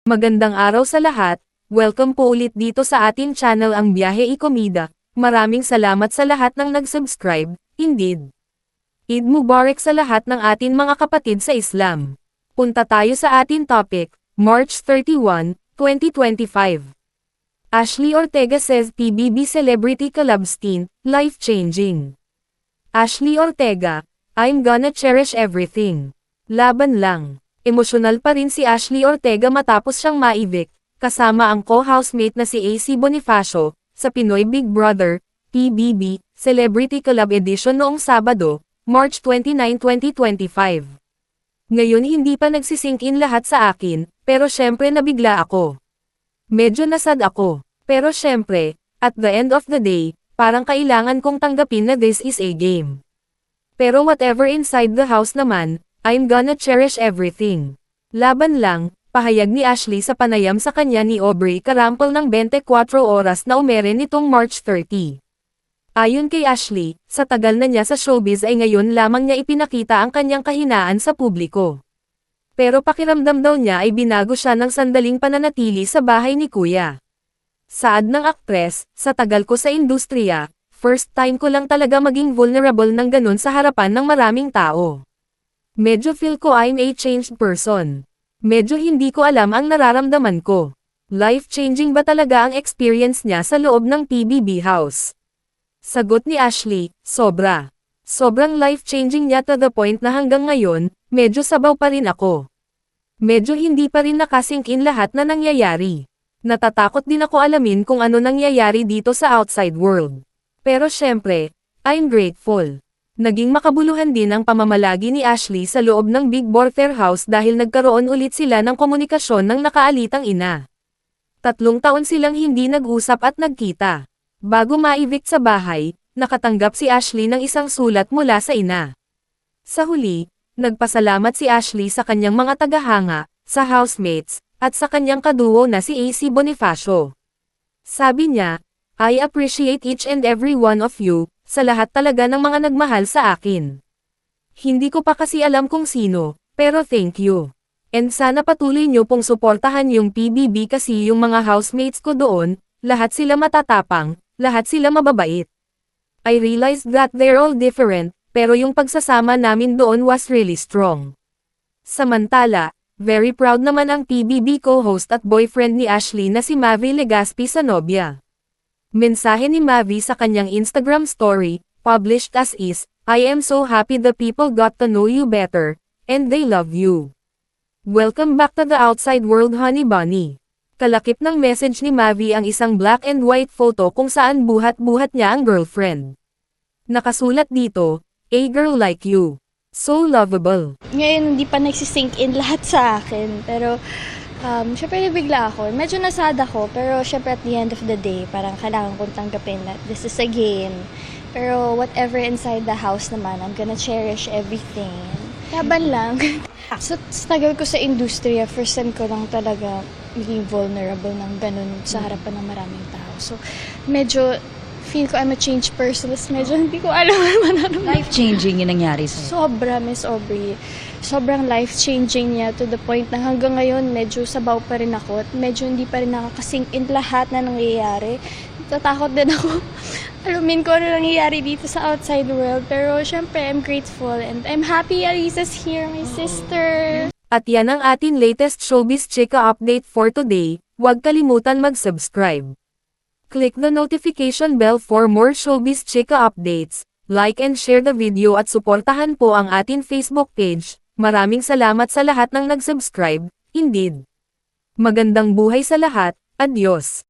Magandang araw sa lahat, welcome po ulit dito sa ating channel ang Biyahe y Komida. Maraming salamat sa lahat ng nag-subscribe, indeed. Eid Mubarak sa lahat ng ating mga kapatid sa Islam. Punta tayo sa ating topic, March 31, 2025. Ashley Ortega says PBB Celebrity Collab Stint, life-changing. Ashley Ortega, I'm gonna cherish everything. Laban lang. Emosyonal pa rin si Ashley Ortega matapos siyang ma-evict, kasama ang co-housemate na si AC Bonifacio, sa Pinoy Big Brother, PBB, Celebrity Collab Edition noong Sabado, March 29, 2025. Ngayon hindi pa nagsisink in lahat sa akin, pero syempre nabigla ako. Medyo nasad ako, pero syempre, at the end of the day, parang kailangan kong tanggapin na this is a game. Pero whatever inside the house naman, I'm gonna cherish everything. Laban lang, pahayag ni Ashley sa panayam sa kanya ni Aubrey Carampol ng 24 oras na umere nitong March 30. Ayon kay Ashley, sa tagal na niya sa showbiz ay ngayon lamang niya ipinakita ang kanyang kahinaan sa publiko. Pero pakiramdam daw niya ay binago siya ng sandaling pananatili sa bahay ni Kuya. Saad ng aktres, sa tagal ko sa industriya, first time ko lang talaga maging vulnerable ng ganun sa harapan ng maraming tao. Medyo feel ko I'm a changed person. Medyo hindi ko alam ang nararamdaman ko. Life-changing ba talaga ang experience niya sa loob ng PBB house? Sagot ni Ashley, sobra. Sobrang life-changing niya to the point na hanggang ngayon, medyo sabaw pa rin ako. Medyo hindi pa rin nakasink in lahat na nangyayari. Natatakot din ako alamin kung ano nangyayari dito sa outside world. Pero syempre, I'm grateful. Naging makabuluhan din ang pamamalagi ni Ashley sa loob ng Big Brother house dahil nagkaroon ulit sila ng komunikasyon ng nakaalitang ina. 3 taon silang hindi nag-usap at nagkita. Bago ma-evict sa bahay, nakatanggap si Ashley ng isang sulat mula sa ina. Sa huli, nagpasalamat si Ashley sa kanyang mga tagahanga, sa housemates, at sa kanyang kaduo na si AC Bonifacio. Sabi niya, I appreciate each and every one of you, sa lahat talaga ng mga nagmahal sa akin. Hindi ko pa kasi alam kung sino, pero thank you. And sana patuloy nyo pong suportahan yung PBB kasi yung mga housemates ko doon, lahat sila matatapang, lahat sila mababait. I realized that they're all different, pero yung pagsasama namin doon was really strong. Samantala, very proud naman ang PBB co-host at boyfriend ni Ashley na si Mavi Legaspi sa nobya. Mensahe ni Mavi sa kanyang Instagram story, published as is, I am so happy the people got to know you better, and they love you. Welcome back to the outside world honey bunny. Kalakip ng message ni Mavi ang isang black and white photo kung saan buhat-buhat niya ang girlfriend. Nakasulat dito, a girl like you. So lovable. Ngayon hindi pa nagsisink in lahat sa akin, pero syempre nabigla ako. Medyo nasad ako, pero syempre at the end of the day, parang kailangan kong tanggapin that this is a game. Pero whatever inside the house naman, I'm gonna cherish everything. Laban lang. So, sa tagal ko sa industriya, first time ko lang talaga maging vulnerable ng ganun sa harapan ng maraming tao. So, medyo feel ko I'm a changed person. Medyo hindi ko alam ano. Life-changing yung nangyari sa'yo. Sobra, Miss Aubrey. Sobrang life-changing niya to the point na hanggang ngayon medyo sabaw pa rin ako at medyo hindi pa rin nakakasink in lahat na nangyayari. Natatakot din ako. Alamin ko ano nangyayari dito sa outside world. Pero syempre, I'm grateful and I'm happy Alisa's here, my sister. At yan ang ating latest showbiz chika update for today. Huwag kalimutan mag-subscribe. Click the notification bell for more showbiz chika updates. Like and share the video at suportahan po ang ating Facebook page. Maraming salamat sa lahat ng nag-subscribe, indeed. Magandang buhay sa lahat, adios.